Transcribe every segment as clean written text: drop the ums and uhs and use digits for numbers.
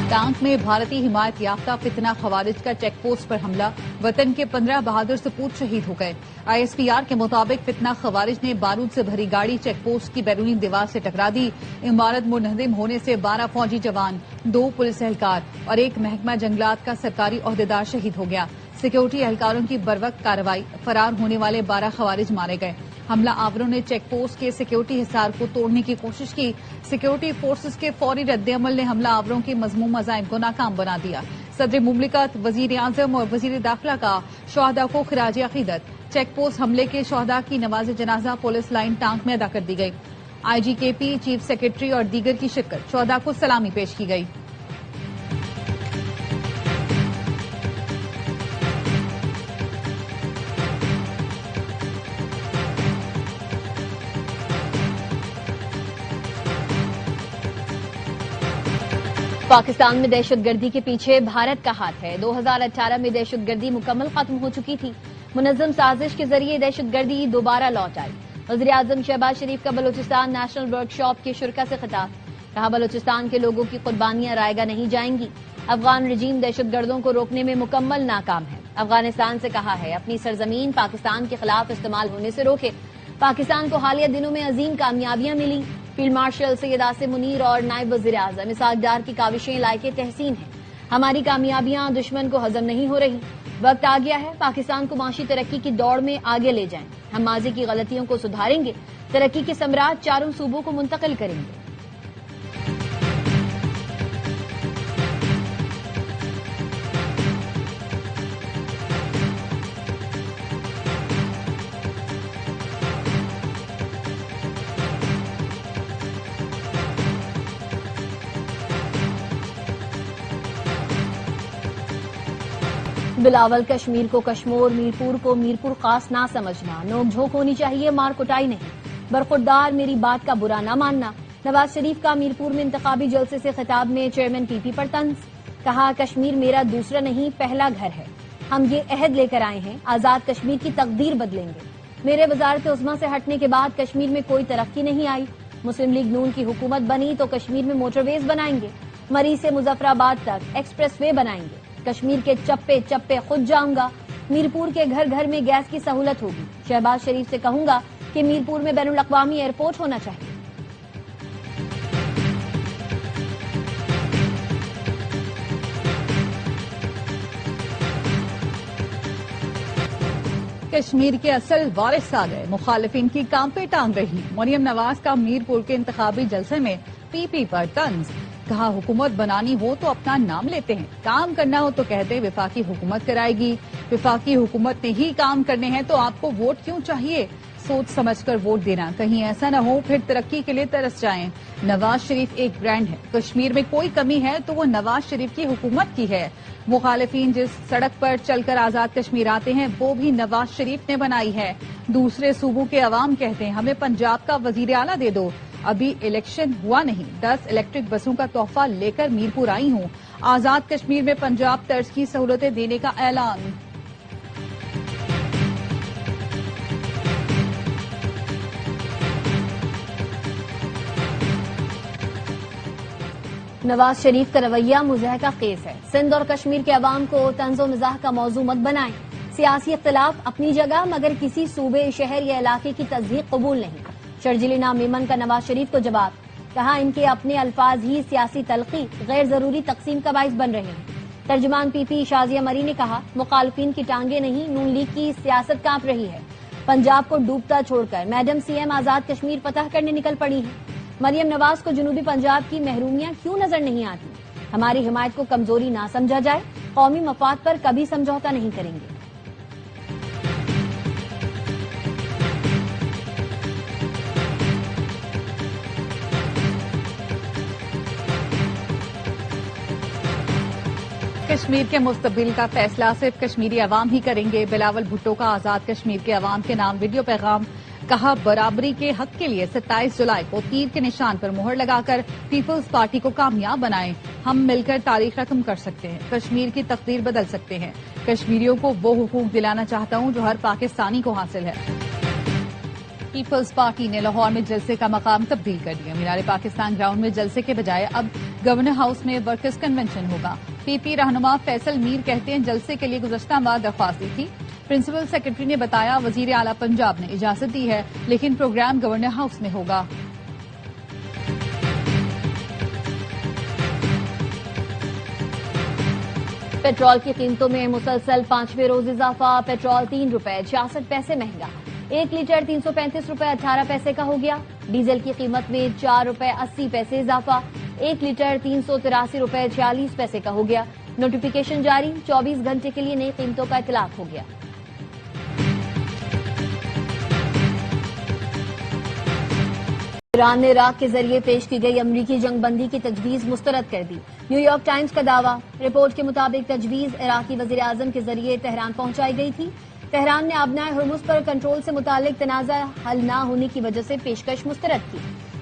ٹانک میں بھارتی حمایت یافتہ فتنہ خوارج کا چیک پوسٹ پر حملہ، وطن کے 15 بہادر سپوت شہید ہو گئے۔ ISPR کے مطابق فتنہ خوارج نے بارود سے بھری گاڑی چیک پوسٹ کی بیرونی دیوار سے ٹکرا دی۔ عمارت منہدم ہونے سے 12 فوجی جوان، 2 پولیس اہلکار اور 1 محکمہ جنگلات کا سرکاری عہدیدار شہید ہو گیا۔ سیکورٹی اہلکاروں کی بروقت کارروائی، فرار ہونے والے 12 خوارج مارے گئے۔ حملہ آوروں نے چیک پوسٹ کے سیکورٹی حصار کو توڑنے کی کوشش کی۔ سیکورٹی فورسز کے فوری رد عمل نے حملہ آوروں کے مذموم عزائم کو ناکام بنا دیا۔ صدر مملکت، وزیر اعظم اور وزیر داخلہ کا شہداء کو خراج عقیدت۔ چیک پوسٹ حملے کے شہداء کی نماز جنازہ پولیس لائن ٹانک میں ادا کر دی گئی۔ IGKP، چیف سیکرٹری اور دیگر کی شرکت، شہداء کو سلامی پیش کی گئی۔ پاکستان میں دہشت گردی کے پیچھے بھارت کا ہاتھ ہے۔ 2018 میں دہشت گردی مکمل ختم ہو چکی تھی۔ منظم سازش کے ذریعے دہشت گردی دوبارہ لوٹ آئی۔ وزیر اعظم شہباز شریف کا بلوچستان نیشنل ورک شاپ کے شرکاء سے خطاب، کہا بلوچستان کے لوگوں کی قربانیاں رائے گاہ نہیں جائیں گی۔ افغان رجیم دہشت گردوں کو روکنے میں مکمل ناکام ہے۔ افغانستان سے کہا ہے اپنی سرزمین پاکستان کے خلاف استعمال ہونے سے روکے۔ پاکستان کو حالیہ دنوں میں عظیم کامیابیاں ملی۔ فیلڈ مارشل سید عاصم منیر اور نائب وزیر اعظم اسحاق ڈار کی کاوشیں لائق تحسین ہیں۔ ہماری کامیابیاں دشمن کو ہضم نہیں ہو رہی۔ وقت آ گیا ہے پاکستان کو معاشی ترقی کی دوڑ میں آگے لے جائیں۔ ہم ماضی کی غلطیوں کو سدھاریں گے، ترقی کے ثمرات چاروں صوبوں کو منتقل کریں گے۔ بلاول کشمیر کو کشمور، میرپور کو میرپور خاص نہ سمجھنا، نوک جھوک ہونی چاہیے، مار کٹائی نہیں، برخوردار میری بات کا برا نہ ماننا۔ نواز شریف کا میرپور میں انتخابی جلسے سے خطاب میں چیئرمین PP پر طنز، کہا کشمیر میرا دوسرا نہیں پہلا گھر ہے، ہم یہ عہد لے کر آئے ہیں آزاد کشمیر کی تقدیر بدلیں گے۔ میرے وزارت عظمیٰ سے ہٹنے کے بعد کشمیر میں کوئی ترقی نہیں آئی، مسلم لیگ نون کی حکومت بنی تو کشمیر میں موٹر ویز بنائیں گے، مری سے مظفر آباد تک ایکسپریس وے بنائیں گے، کشمیر کے چپے چپے خود جاؤں گا، میرپور کے گھر گھر میں گیس کی سہولت ہوگی، شہباز شریف سے کہوں گا کہ میرپور میں بین الاقوامی ایئرپورٹ ہونا چاہیے۔ کشمیر کے اصل وارث آ گئے، مخالفین کی کام پہ ٹانگ رہی۔ مریم نواز کا میرپور کے انتخابی جلسے میں PP پر طنز، کہا حکومت بنانی ہو تو اپنا نام لیتے ہیں، کام کرنا ہو تو کہتے وفاقی حکومت کرائے گی، وفاقی حکومت نے ہی کام کرنے ہیں تو آپ کو ووٹ کیوں چاہیے، سوچ سمجھ کر ووٹ دینا، کہیں ایسا نہ ہو پھر ترقی کے لیے ترس جائیں۔ نواز شریف ایک برانڈ ہے، کشمیر میں کوئی کمی ہے تو وہ نواز شریف کی حکومت کی ہے۔ مخالفین جس سڑک پر چل کر آزاد کشمیر آتے ہیں وہ بھی نواز شریف نے بنائی ہے۔ دوسرے صوبوں کے عوام کہتے ہیں ہمیں پنجاب کا وزیر اعلیٰ دے دو، ابھی الیکشن ہوا نہیں، 10 الیکٹرک بسوں کا تحفہ لے کر میرپور آئی ہوں، آزاد کشمیر میں پنجاب طرز کی سہولتیں دینے کا اعلان۔ نواز شریف کا رویہ مضحکہ خیز ہے، سندھ اور کشمیر کے عوام کو طنز و مزاح کا موضوع مت بنائیں۔ سیاسی اختلاف اپنی جگہ مگر کسی صوبے، شہر یا علاقے کی تصدیق قبول نہیں۔ شرجیل نام میمن کا نواز شریف کو جواب، کہا ان کے اپنے الفاظ ہی سیاسی تلخی، غیر ضروری تقسیم کا باعث بن رہے ہیں۔ ترجمان PP شازیہ مری نے کہا مخالفین کی ٹانگیں نہیں، نون لیگ کی سیاست کانپ رہی ہے، پنجاب کو ڈوبتا چھوڑ کر میڈم CM آزاد کشمیر فتح کرنے نکل پڑی ہیں۔ مریم نواز کو جنوبی پنجاب کی محرومیاں کیوں نظر نہیں آتی؟ ہماری حمایت کو کمزوری نہ سمجھا جائے، قومی مفاد پر کبھی سمجھوتا نہیں کریں گے۔ کشمیر کے مستقبل کا فیصلہ صرف کشمیری عوام ہی کریں گے، بلاول بھٹو کا آزاد کشمیر کے عوام کے نام ویڈیو پیغام، کہا برابری کے حق کے لیے 27 جولائی کو تیر کے نشان پر مہر لگا کر پیپلز پارٹی کو کامیاب بنائیں، ہم مل کر تاریخ رقم کر سکتے ہیں، کشمیر کی تقدیر بدل سکتے ہیں، کشمیریوں کو وہ حقوق دلانا چاہتا ہوں جو ہر پاکستانی کو حاصل ہے۔ پیپلز پارٹی نے لاہور میں جلسے کا مقام تبدیل کر دیا. مینار پاکستان گراؤنڈ میں جلسے کے بجائے اب گورنر ہاؤس میں ورکرز کنونشن ہوگا. پی پی رہنما فیصل میر کہتے ہیں جلسے کے لیے گزشتہ ماہ درخواست دی تھی. پرنسپل سیکرٹری نے بتایا وزیر اعلیٰ پنجاب نے اجازت دی ہے لیکن پروگرام گورنر ہاؤس میں ہوگا. پیٹرول کی قیمتوں میں مسلسل 5ویں روز اضافہ. پیٹرول 3 روپے 66 پیسے مہنگا. 1 لیٹر 335 روپے 18 پیسے کا ہو گیا. ڈیزل کی قیمت میں 4 روپے 80 پیسے اضافہ. 1 لیٹر 383 روپے 46 پیسے کا ہو گیا. نوٹیفیکیشن جاری. 24 گھنٹے کے لیے نئی قیمتوں کا اطلاق ہو گیا. ایران نے عراق کے ذریعے پیش کی گئی امریکی جنگ بندی کی تجویز مسترد کر دی. نیو یارک ٹائمز کا دعویٰ. رپورٹ کے مطابق تجویز عراقی وزیر اعظم کے ذریعے تہران پہنچائی گئی تھی. تہران نے آبنائے ہرمز پر کنٹرول سے متعلق تنازع حل نہ ہونے کی وجہ سے پیشکش مسترد کی.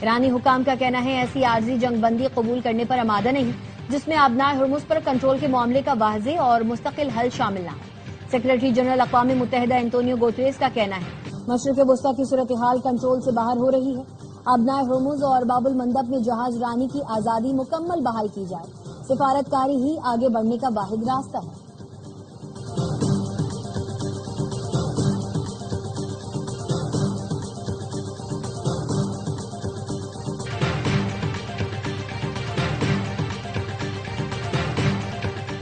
ایرانی حکام کا کہنا ہے ایسی عارضی جنگ بندی قبول کرنے پر آمادہ نہیں جس میں آبنائے ہرمز پر کنٹرول کے معاملے کا واضح اور مستقل حل شامل نہ ہو. سیکرٹری جنرل اقوام متحدہ انتونیو گوتریس کا کہنا ہے مشرق وسطی کی صورتحال کنٹرول سے باہر ہو رہی ہے. آبنائے ہرمز اور باب المندب میں جہاز رانی کی آزادی مکمل بحال کی جائے. سفارتکاری ہی آگے بڑھنے کا واحد راستہ ہے.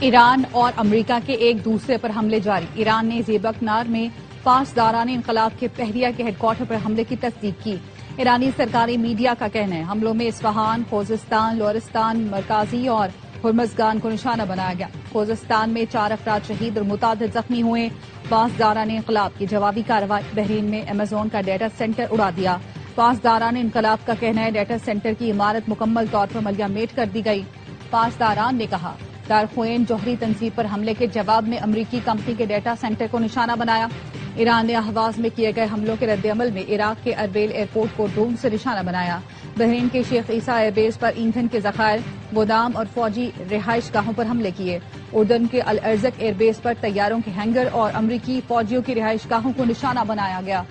ایران اور امریکہ کے ایک دوسرے پر حملے جاری. ایران نے زیبکنار میں پاسداران انقلاب کے بحریہ کے ہیڈ کوارٹر پر حملے کی تصدیق کی. ایرانی سرکاری میڈیا کا کہنا ہے حملوں میں اصفہان، خوزستان، لورستان مرکزی اور ہرمزگان کو نشانہ بنایا گیا. خوزستان میں 4 افراد شہید اور متعدد زخمی ہوئے. پاسداران انقلاب کی جوابی کارروائی. بحرین میں ایمیزون کا ڈیٹا سینٹر اڑا دیا. پاسداران انقلاب کا کہنا ہے ڈیٹا سینٹر کی عمارت مکمل طور پر ملیہ میٹ کر دی گئی. پاسداران نے کہا دارخوین جوہری تنصیب پر حملے کے جواب میں امریکی کمپنی کے ڈیٹا سینٹر کو نشانہ بنایا. ایران نے اہواز میں کیے گئے حملوں کے رد عمل میں عراق کے اربیل ایئرپورٹ کو ڈرون سے نشانہ بنایا. بحرین کے شیخ عیسیٰ ایئر بیس پر ایندھن کے ذخائر، گودام اور فوجی رہائش گاہوں پر حملے کیے. اردن کے الارزق ایئر بیس پر طیاروں کے ہینگر اور امریکی فوجیوں کی رہائش گاہوں کو نشانہ بنایا گیا.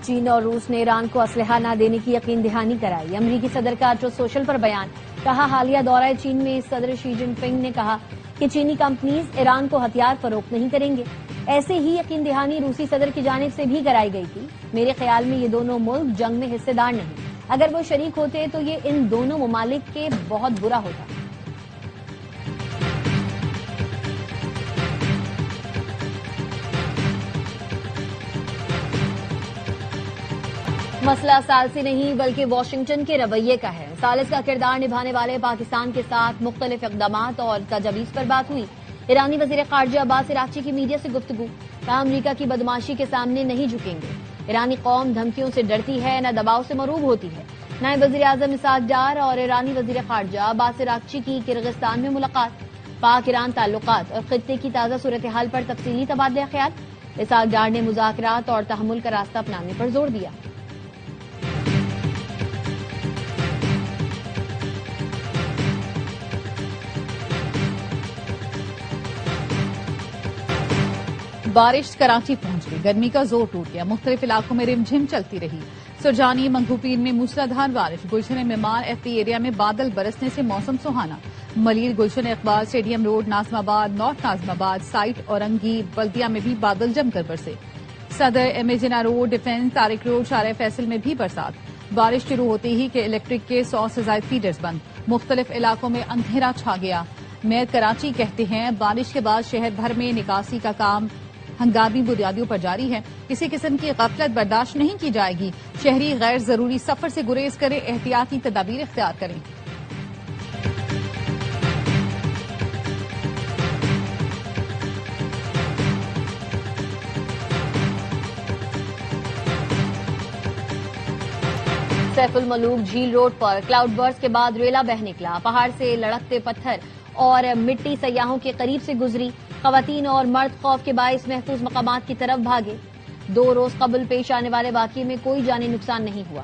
چین اور روس نے ایران کو اسلحہ نہ دینے کی یقین دہانی کرائی. امریکی صدر کا ٹروتھ سوشل پر بیان. کہا حالیہ دورہ چین میں صدر شی جن پنگ نے کہا کہ چینی کمپنیز ایران کو ہتھیار فروخت نہیں کریں گے. ایسے ہی یقین دہانی روسی صدر کی جانب سے بھی کرائی گئی تھی. میرے خیال میں یہ دونوں ملک جنگ میں حصے دار نہیں. اگر وہ شریک ہوتے تو یہ ان دونوں ممالک کے بہت برا ہوتا. مسئلہ ثالثی نہیں بلکہ واشنگٹن کے رویے کا ہے. ثالث کا کردار نبھانے والے پاکستان کے ساتھ مختلف اقدامات اور تجاویز پر بات ہوئی. ایرانی وزیر خارجہ عباس عراقچی کی میڈیا سے گفتگو. کہا امریکہ کی بدماشی کے سامنے نہیں جھکیں گے. ایرانی قوم دھمکیوں سے ڈرتی ہے نہ دباؤ سے مرعوب ہوتی ہے. نائب وزیر اعظم اسحاق ڈار اور ایرانی وزیر خارجہ عباس عراقچی کی کرغزستان میں ملاقات. پاک ایران تعلقات اور خطے کی تازہ صورتحال پر تفصیلی تبادلہ خیال. اسحاق ڈار نے مذاکرات اور تحمل کا راستہ اپنانے پر زور دیا. بارش کراچی پہنچ گئی. گرمی کا زور ٹوٹ گیا. مختلف علاقوں میں رم جھم چلتی رہی. سرجانی منگوپیر میں موسلادھار بارش. گلشن ممان ایف پی ایریا میں بادل برسنے سے موسم سہانا. ملیر گلشن اقبال اسٹیڈیم روڈ ناظم آباد نارتھ ناظم آباد سائٹ اورنگی بلدیہ میں بھی بادل جم کر برسے. Saddar M A Jinnah Road Defence Tariq Road Shahrah Faisal میں بھی برسات. بارش شروع ہوتے ہی کے الیکٹرک کے 100 سے زائد فیڈرز بند. مختلف علاقوں میں اندھیرا چھا گیا. میئر کراچی کہتے ہیں بارش کے بعد شہر بھر میں نکاسی کا کام ہنگامی بنیادوں پر جاری ہے. کسی قسم کی غفلت برداشت نہیں کی جائے گی. شہری غیر ضروری سفر سے گریز کریں. احتیاطی تدابیر اختیار کریں. سیف الملوک جھیل روڈ پر کلاؤڈ برسٹ کے بعد ریلا بہہ نکلا. پہاڑ سے لڑکتے پتھر اور مٹی سیاحوں کے قریب سے گزری. خواتین اور مرد خوف کے باعث محفوظ مقامات کی طرف بھاگے۔ 2 روز قبل پیش آنے والے واقعے میں کوئی جانی نقصان نہیں ہوا۔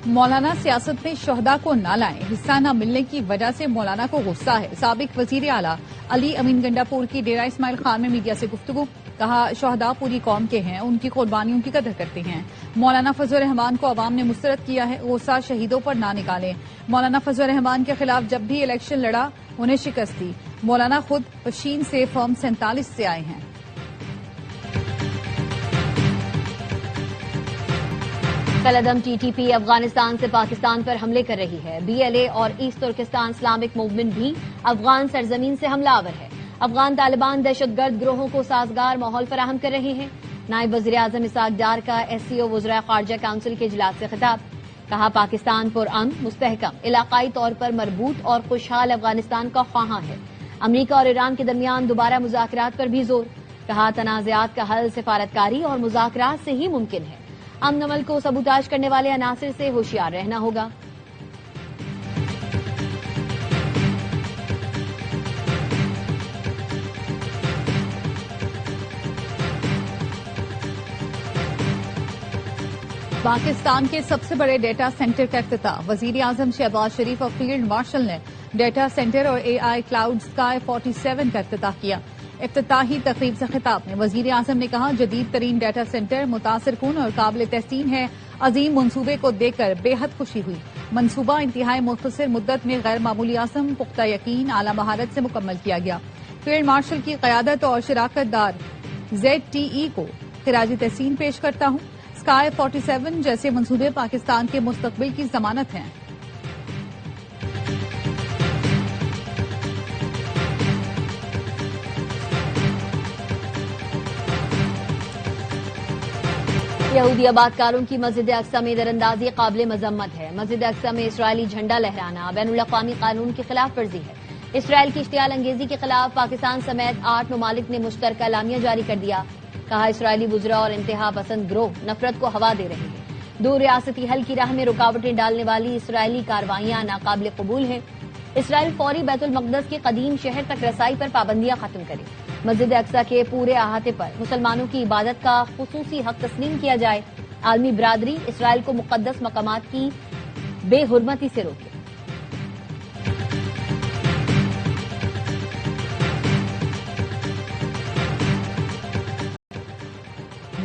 مولانا سیاست میں شہداء کو نہ لائیں، حصہ نہ ملنے کی وجہ سے مولانا کو غصہ ہے۔ سابق وزیر اعلیٰ علی امین گنڈا پور کی ڈیرہ اسماعیل خان میں میڈیا سے گفتگو، کہا شہداء پوری قوم کے ہیں، ان کی قربانیوں کی قدر کرتے ہیں۔ مولانا فضل الرحمان کو عوام نے مسترد کیا ہے، غصہ شہیدوں پر نہ نکالیں۔ مولانا فضل الرحمان کے خلاف جب بھی الیکشن لڑا انہیں شکست دی۔ مولانا خود پشین سے فارم 47 سے آئے ہیں۔ کالعدم ٹی ٹی پی افغانستان سے پاکستان پر حملے کر رہی ہے۔ بی ایل اے اور ایسٹ ترکستان اسلامک موومنٹ بھی افغان سرزمین سے حملہ آور ہے۔ افغان طالبان دہشت گرد گروہوں کو سازگار ماحول فراہم کر رہے ہیں۔ نائب وزیر اعظم اسحاق ڈار کا ایس سی او وزرائے خارجہ کونسل کے اجلاس سے خطاب، کہا پاکستان پرامن، مستحکم، علاقائی طور پر مربوط اور خوشحال افغانستان کا خواہاں ہے۔ امریکہ اور ایران کے درمیان دوبارہ مذاکرات پر بھی زور، کہا تنازعات کا حل سفارتکاری اور مذاکرات سے ہی ممکن ہے۔ امن عمل کو سبوتاژ کرنے والے عناصر سے ہوشیار رہنا ہوگا۔ پاکستان کے سب سے بڑے ڈیٹا سینٹر کا افتتاح، وزیر اعظم شہباز شریف اور فیلڈ مارشل نے ڈیٹا سینٹر اور اے آئی کلاؤڈ اسکائی 47 کا افتتاح کیا۔ افتتاحی تقریب سے خطاب میں وزیر اعظم نے کہا جدید ترین ڈیٹا سینٹر متاثر کن اور قابل تحسین ہے۔ عظیم منصوبے کو دیکھ کر بے حد خوشی ہوئی۔ منصوبہ انتہائی مختصر مدت میں غیر معمولی عزم، پختہ یقین، اعلی مہارت سے مکمل کیا گیا۔ فیلڈ مارشل کی قیادت اور شراکت دار ZTE کو خراج تحسین پیش کرتا ہوں۔ اسکائی 47 جیسے منصوبے پاکستان کے مستقبل کی ضمانت ہیں۔ یہودی آبادکاروں کی مسجد اقصی میں دراندازی قابل مذمت ہے۔ مسجد اقصی میں اسرائیلی جھنڈا لہرانا بین الاقوامی قانون کی خلاف ورزی ہے۔ اسرائیل کی اشتعال انگیزی کے خلاف پاکستان سمیت 8 ممالک نے مشترکہ اعلامیہ جاری کر دیا، کہا اسرائیلی وزراء اور انتہا پسند گروہ نفرت کو ہوا دے رہے ہیں۔ 2 ریاستی حل کی راہ میں رکاوٹیں ڈالنے والی اسرائیلی کارروائیاں ناقابل قبول ہیں۔ اسرائیل فوری بیت المقدس کے قدیم شہر تک رسائی پر پابندیاں ختم کرے۔ مسجد اقصی کے پورے احاطے پر مسلمانوں کی عبادت کا خصوصی حق تسلیم کیا جائے۔ عالمی برادری اسرائیل کو مقدس مقامات کی بے حرمتی سے روکے۔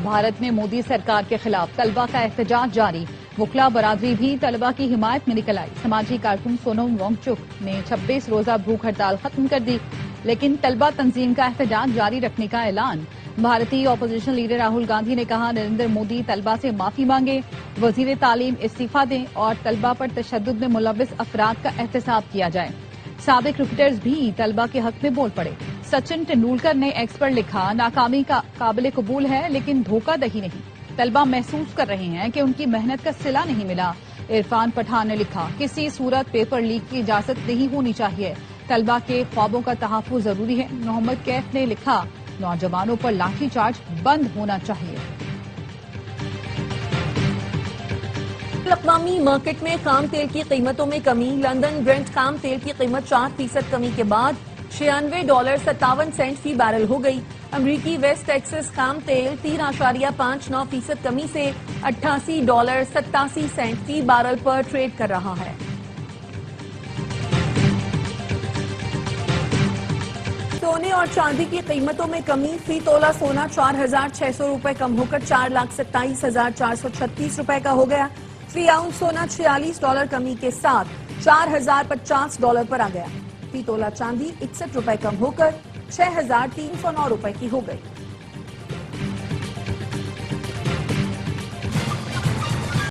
بھارت میں مودی سرکار کے خلاف طلبہ کا احتجاج جاری، وکلا برادری بھی طلبہ کی حمایت میں نکل آئی۔ سماجی کارکن سونم وانگچک نے 26 روزہ بھوک ہڑتال ختم کر دی، لیکن طلبہ تنظیم کا احتجاج جاری رکھنے کا اعلان۔ بھارتی اپوزیشن لیڈر راہل گاندھی نے کہا نریندر مودی طلبہ سے معافی مانگے، وزیر تعلیم استعفیٰ دیں اور طلبہ پر تشدد میں ملوث افراد کا احتساب کیا جائے۔ سابق کرکٹرز بھی طلبہ کے حق میں بول پڑے۔ سچن ٹنڈولکر نے ایکس پر لکھا ناکامی کا قابل قبول ہے لیکن دھوکہ دہی نہیں، طلبہ محسوس کر رہے ہیں کہ ان کی محنت کا صلہ نہیں ملا۔ عرفان پٹھان نے لکھا کسی صورت پیپر لیک کی اجازت نہیں ہونی چاہیے، طلبہ کے خوابوں کا تحفظ ضروری ہے۔ محمد کیف نے لکھا نوجوانوں پر لاٹھی چارج بند ہونا چاہیے۔ اقوامی مارکیٹ میں خام تیل کی قیمتوں میں کمی، لندن برنٹ خام تیل کی قیمت 4% کمی کے بعد $96.57 فی بیرل ہو گئی۔ امریکی ویسٹ ٹیکسس خام تیل 3.59% کمی سے $88.87 فی بیرل پر ٹریڈ کر رہا ہے۔ سونے اور چاندی کی قیمتوں میں کمی، فی تولہ سونا 4,600 روپے کم ہو کر 4,27,436 روپے کا ہو گیا۔ فی آؤنس سونا $46 کمی کے ساتھ $4,050 پر آ گیا۔ فی تولہ چاندی 61 روپے کم ہو کر 6,309 روپے کی ہو گئی۔